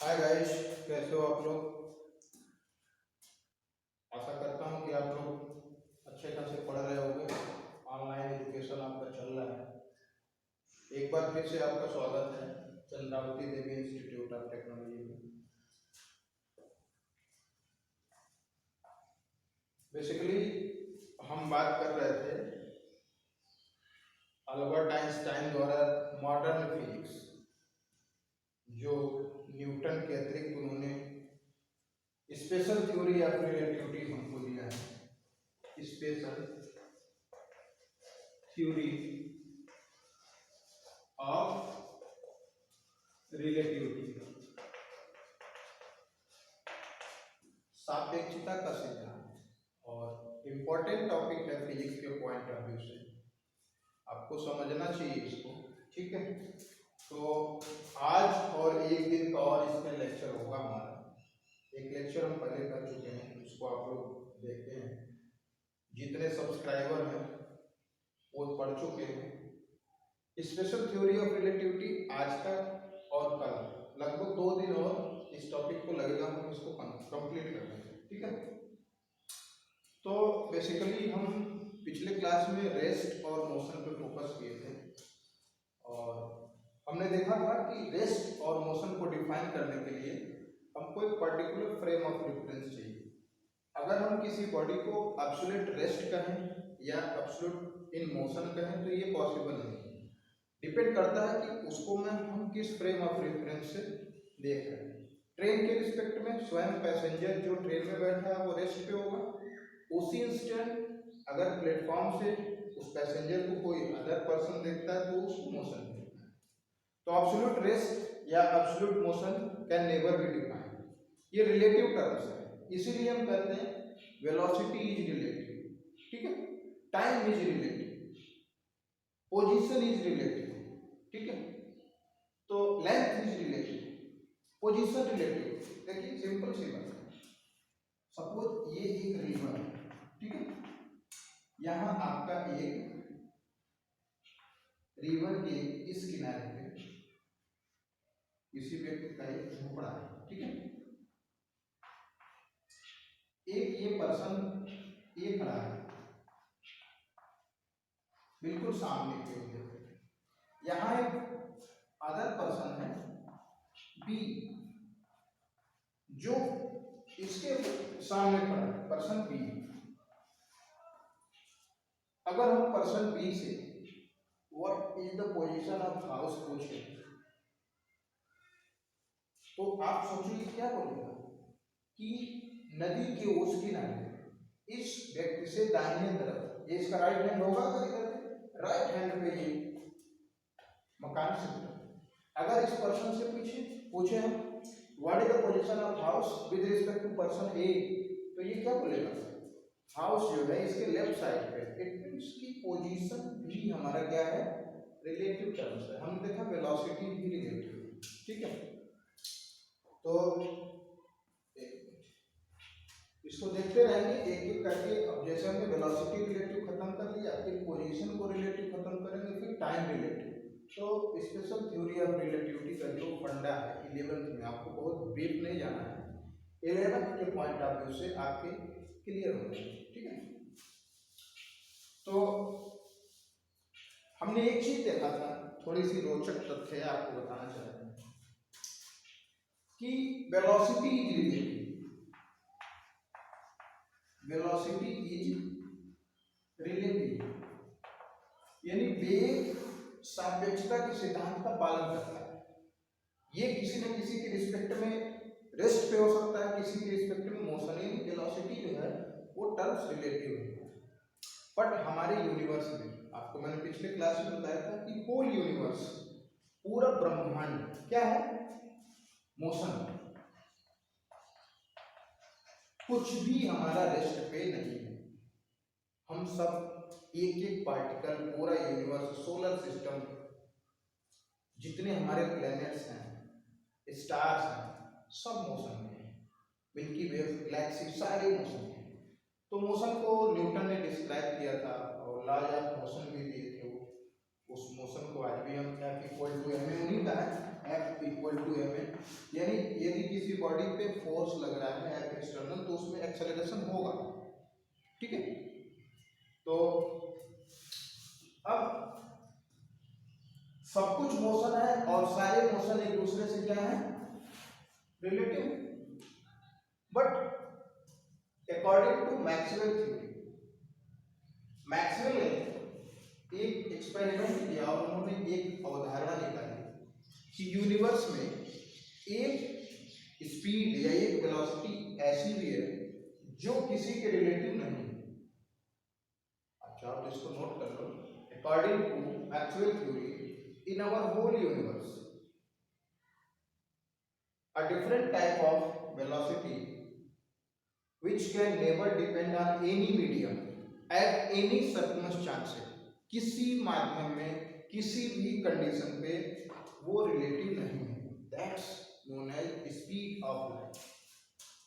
Hi guys, कैसे हो आप लोग। आशा करता हूँ कि आप लोग अच्छे खासे पढ़ रहे होंगे। ऑनलाइन एजुकेशन आपका चल रहा है। एक बार फिर से आपका स्वागत है चंद्रावती देवी इंस्टीट्यूट ऑफ टेक्नोलॉजी में। बेसिकली हम बात कर रहे थे अल्बर्ट आइंस्टाइन द्वारा मॉडर्न फिजिक्स, जो न्यूटन के अतिरिक्त उन्होंने स्पेशल थ्योरी ऑफ रिलेटिविटी हमको दिया है। स्पेशल थ्योरी ऑफ रिलेटिविटी, सापेक्षता का सिद्धांत। और इम्पोर्टेंट टॉपिक है फिजिक्स के पॉइंट ऑफ व्यू से, आपको समझना चाहिए इसको। ठीक है, तो आज और एक दिन का और इसमें लेक्चर होगा हमारा। एक लेक्चर हम पहले कर चुके हैं, उसको आप लोग देखते हैं। जितने सब्सक्राइबर हैं वो पढ़ चुके हैं। स्पेशल थ्योरी ऑफ रिलेटिविटी आज का और कल लगभग 2 दिन और इस टॉपिक को लगेगा हम इसको कंप्लीट करने में। ठीक है, तो बेसिकली हम पिछले क्लास में रेस्ट और मोशन पे फोकस किए थे और हमने देखा था कि रेस्ट और मोशन को डिफाइन करने के लिए हमको एक पर्टिकुलर फ्रेम ऑफ रेफरेंस चाहिए। अगर हम किसी बॉडी को एब्सोल्यूट रेस्ट कहें या एब्सोल्यूट इन मोशन कहें तो ये पॉसिबल नहीं है। डिपेंड करता है कि उसको मैं हम किस फ्रेम ऑफ रेफरेंस से देख रहे हैं। ट्रेन के रिस्पेक्ट में स्वयं पैसेंजर जो ट्रेन में बैठा है वो रेस्ट पे होगा। उसी इंस्टेंट अगर प्लेटफॉर्म से उस पैसेंजर को कोई अदर पर्सन देखता है तो उसको मोशन मिलता है। तो एब्सोल्यूट रेस्ट या absolute motion can never be defined. ये रिलेटिव टर्म्स है, इसीलिए हम कहते हैं वेलोसिटी इज रिलेटिव। ठीक है, time is relative, position is relative. ठीक है, तो length is relative, position relative. देखिए सिंपल सी बात है, सपोज ये एक रिवर है। ठीक है, यहाँ आपका एक रिवर के इस किनारे पे किसी व्यक्ति का एक झोपड़ा है। ठीक है, एक ये पर्सन ये खड़ा है बिल्कुल सामने के उधर। यहाँ एक अदर पर्सन है बी जो इसके सामने खड़ा है, पर्सन बी। अगर हम पर्सन बी से what is the position of house पूछे तो आप सोचिए क्या बोलेगा कि नदी के उस किनारे इस व्यक्ति से दाहिने तरफ, ये इसका राइट हैंड होगा, अगर इधर राइट हैंड पे ये मकान से, अगर इस पर्सन से पूछे हम what is the position of house with respect to person A, तो ये क्या बोलेगा, हाउस जो है इसके लेफ्ट साइड पे। इट मींस की पोजीशन भी हमारा क्या है, रिलेटिव टर्म्स है। हम देखा वेलोसिटी भी रिलेटिव। ठीक है, तो इसको देखते रहेंगे एक एक करके। अब जैसे हमने वेलोसिटी रिलेटिव खत्म कर लिया, फिर पोजीशन को रिलेटिव खत्म करेंगे, फिर टाइम रिलेटिव। तो स्पेशल थ्योरी ऑफ रिलेटिविटी का जो फंडा है 11th में, आपको बहुत ब्रीफ नहीं जाना है, 11th के पॉइंट ऑफ व्यू से आपके क्लियर हो जाए। ठीक है, तो हमने एक चीज देखा था, थोड़ी सी रोचक तथ्य आपको बताना चाहते हैं कि velocity is relative. Velocity is relative यानी वेग सापेक्षता के सिद्धांत का पालन करता है। ये किसी न किसी के रिस्पेक्ट में रेस्ट पे हो सकता है, किसी के रिस्पेक्ट में मोशन। यानी वेलोसिटी जो है वो टर्म्स रिलेटिव है। बट हमारे यूनिवर्स में, आपको मैंने पिछले क्लास में बताया था कि होल यूनिवर्स, पूरा ब्रह्मांड क्या है, मोशन। कुछ भी हमारा रेस्ट पे नहीं है। हम सब एक एक पार्टिकल, पूरा यूनिवर्स, सोलर सिस्टम, जितने हमारे प्लैनेट्स हैं, स्टार्स हैं, सब मोशन में है। मिल्की वे, गैलेक्सी, सारे मोशन में। तो मोशन को न्यूटन ने डिस्क्राइब किया था और लॉज ऑफ मोशन भी दिए थे वो। उस मोशन को आज भी हम F equal to M A, उन्हीं का है F equal to M A. यानी यदि बॉडी पे फोर्स लग रहा है एफ एक्सटर्नल, तो उसमें एक्सेलरेशन होगा, ठीक है। तो अब सब कुछ मोशन है और सारे मोशन एक दूसरे से क्या है, relative. But according to Maxwell theory, Maxwell ने एक एक्सपेरिमेंट किया और उन्होंने एक अवधारणा निकाली कि यूनिवर्स में एक स्पीड या एक वेलोसिटी ऐसी भी है जो किसी के रिलेटिव नहीं है। अच्छा, आप इसको नोट कर लो। According to Maxwell theory, in our whole universe a different type of velocity which can never depend on any medium at any circumstance, किसी माध्यम में किसी भी कंडीशन पे वो रिलेटिव नहीं है, that's known as speed of light.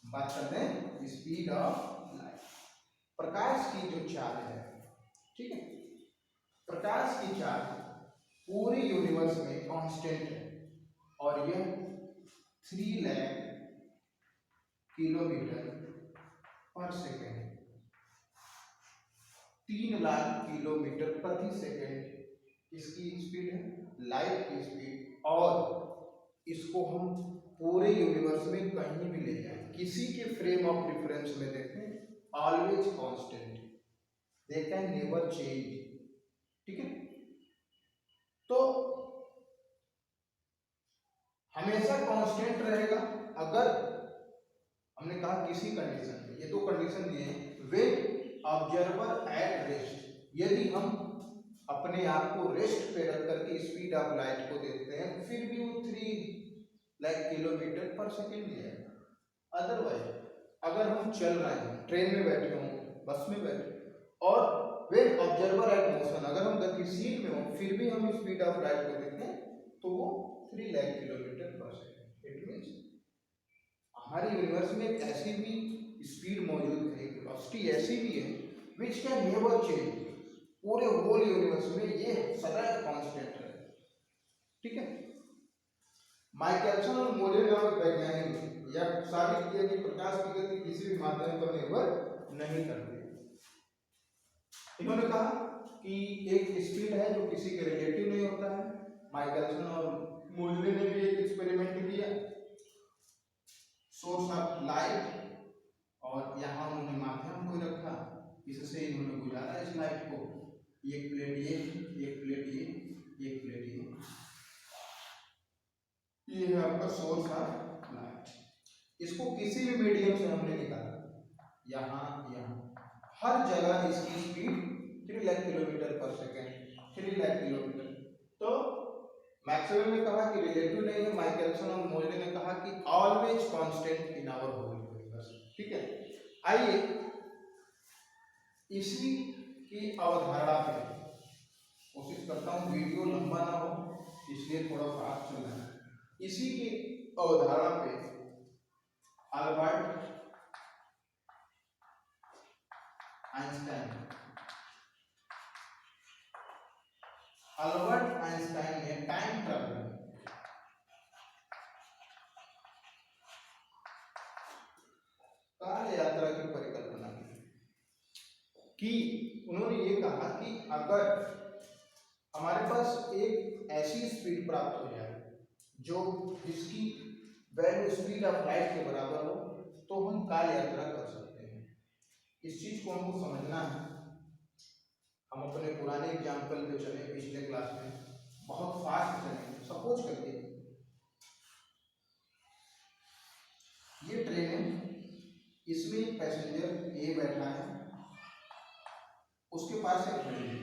बात करते हैं स्पीड ऑफ लाइट। प्रकाश की जो चाल है, ठीक है, प्रकाश की चाल पूरे यूनिवर्स में कांस्टेंट है और यह 3 लाख किलोमीटर पर सेकेंड, 3 लाख किलोमीटर प्रति सेकेंड इसकी स्पीड है, लाइट की स्पीड। और इसको हम पूरे यूनिवर्स में कहीं भी ले जाएं, किसी के फ्रेम ऑफ रेफरेंस में देखें, always constant, they can never change, ठीक है। तो हमेशा कांस्टेंट रहेगा। अगर हमने कहा किसी कंडीशन में, ये दो कंडीशन दिए हैं, व्हेन ऑब्जर्वर एट रेस्ट, यदि हम अपने आप को रेस्ट पे रख करके स्पीड ऑफ लाइट को देखते हैं फिर भी वो 3 लाख किलोमीटर पर सेकेंड है। अदरवाइज अगर हम चल रहे हैं, ट्रेन में बैठे हों, बस में बैठे, और व्हेन ऑब्जर्वर एट मोशन, अगर हम गतिशील में हो फिर भी हम स्पीड ऑफ लाइट को देखें तो वो 3 लाख किलोमीटर पर सेकेंड। इट मीन्स हमारे यूनिवर्स में एक ऐसी भी स्पीड मौजूद है, एक वेलोसिटी ऐसी भी है विच कैन नेवर चेंज, पूरे होल यूनिवर्स में ये सदैव कांस्टेंट है, ठीक है। माइकलसन और मोरे नामक वैज्ञानिक यह साबित किया कि प्रकाश की गति किसी भी माध्यम पर निर्भर नहीं करती। इन्होंने कहा कि एक स्पीड है जो किसी के रिलेटिव नहीं होता है। माइकलसन और मोरे ने भी एक एक्सपेरिमेंट किया, सोर्स ऑफ लाइट, और यहाँ उन्होंने माध्यम को रखा, इससे इन्होंने गुजारा इस लाइट को, एक प्लेट ये, एक प्लेट ये, एक प्लेट ये है आपका सोर्स ऑफ लाइट। इसको किसी भी मीडियम से हमने निकाला, यहाँ यहाँ हर जगह इसकी स्पीड 3 लाख किलोमीटर पर सेकेंड, 3 लाख किलोमीटर। तो मैक्सवेल ने कहा कि रिलेटिव नहीं है, माइकलसन और मोरे ने कहा कि always constant in our whole universe, ठीक है। आइए इसी की अवधारणा पे कोशिश करता हूँ, वीडियो लंबा ना हो इसलिए थोड़ा फास्ट चल रहा है। इसी की अवधारणा पे अल्बर्ट आइंस्टाइन ने टाइम ट्रैवल काल यात्रा की परिकल्पना की कि उन्होंने ये कहा कि अगर हमारे पास एक ऐसी स्पीड प्राप्त हो जाए जो जिसकी वैल्यू स्पीड ऑफ लाइट के बराबर हो तो हम काल यात्रा कर सकते हैं। इस चीज को हमको समझना है। हम अपने पुराने एग्जाम्पल पे चले, पिछले क्लास में बहुत फास्ट चले। सपोज करके ये ट्रेन है, इसमें एक पैसेंजर ए बैठा है, उसके पास एक घड़ी है,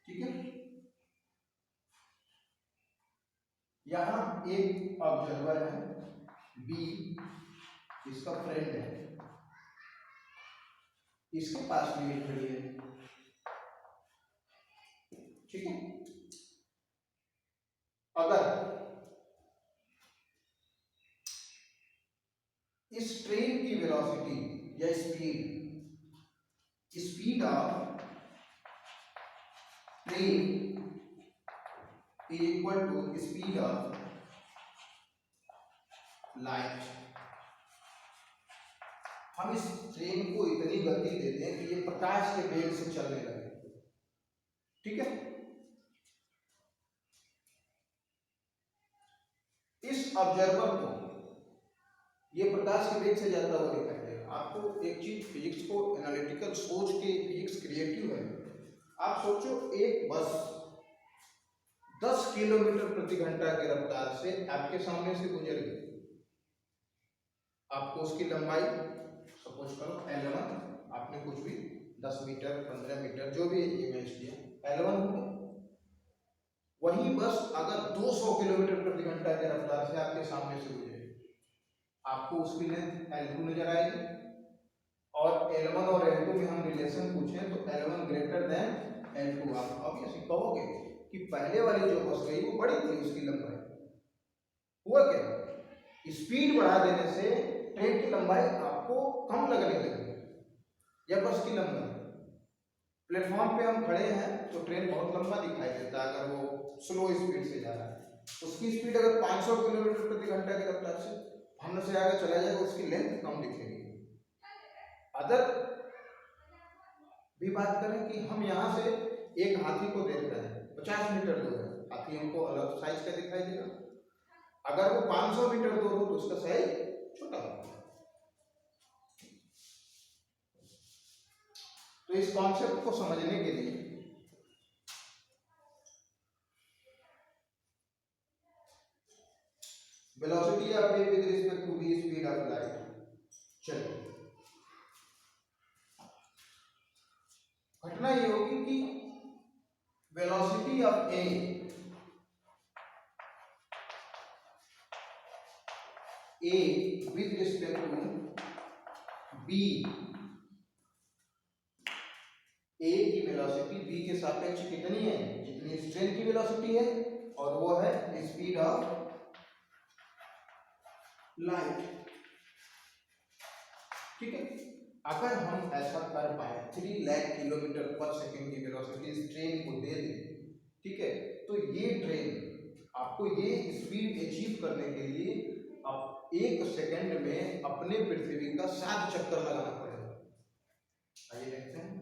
ठीक है। यहाँ एक ऑब्जर्वर है बी, इसका फ्रेंड है, इसके पास भी एक घड़ी है, ठीक है। अगर इस ट्रेन की वेलोसिटी या speed of train is equal to speed of light, हम इस ट्रेन को इतनी गति दे दें कि ये प्रकाश के वेग से चलने लगे, ठीक है। इस ऑब्जर्वर को ये प्रकाश के वेग से जाता हुआ दिखाई देगा। आपको एक चीज, फिजिक्स को एनालिटिकल सोच के, फिजिक्स क्रिएटिव है। आप सोचो, एक बस 10 किलोमीटर प्रति घंटा की रफ्तार से आपके सामने से गुजर गई। आपको उसकी लंबाई सपोज करो L1, आपने कुछ भी 10 मीटर 15 मीटर जो भी इमेज किया, L1 हो गया। वही बस अगर 200 किलोमीटर प्रति घंटा की रफ्तार से आपके सामने से गुजरे, आपको उसकी लेंथ L2 नजर आएगी। और L1 और L2 में हम रिलेशन पूछें तो L1 ग्रेटर देन L2। आप ऑब्वियसली कहोगे कि पहले वाली जो बस गई वो बड़ी थी, उसकी लंबाई। हुआ क्या, स्पीड बढ़ा देने से ट्रेन की लंबाई आपको कम लगने लगी, या बस की लंबाई। प्लेटफॉर्म पे हम खड़े हैं तो ट्रेन बहुत लंबा दिखाई देता है अगर वो स्लो स्पीड से जा रहा है। उसकी स्पीड अगर 500 किलोमीटर प्रति घंटा की रफ्तार से हमने से आगे चला जाएगा, उसकी लेंथ कम दिखेगी। अदर भी बात करें कि हम यहाँ से एक हाथी को देख रहे हैं, 50 मीटर दूर है, हाथी हमको अलग साइज का दिखाई देगा। अगर वो 500 मीटर दूर हो तो उसका साइज छोटा होगा। तो इस कॉन्सेप्ट को समझने के लिए velocity of wave with respect to the speed of light. चलिए, घटना ये होगी कि velocity of A with respect to B, A की वेलोसिटी बी के सापेक्ष कितनी है, जितनी इस ट्रेन की वेलोसिटी है, और वो है स्पीड ऑफ लाइट, ठीक है। अगर हम ऐसा कर पाए 3 लाख किलोमीटर पर सेकंड की वेलोसिटी इस ट्रेन को दे दें, ठीक है, तो ये ट्रेन आपको ये स्पीड अचीव करने के लिए आप 1 सेकंड में अपने पृथ्वी का 7 चक्कर लगाना पड़ेगा। आइए देखते हैं।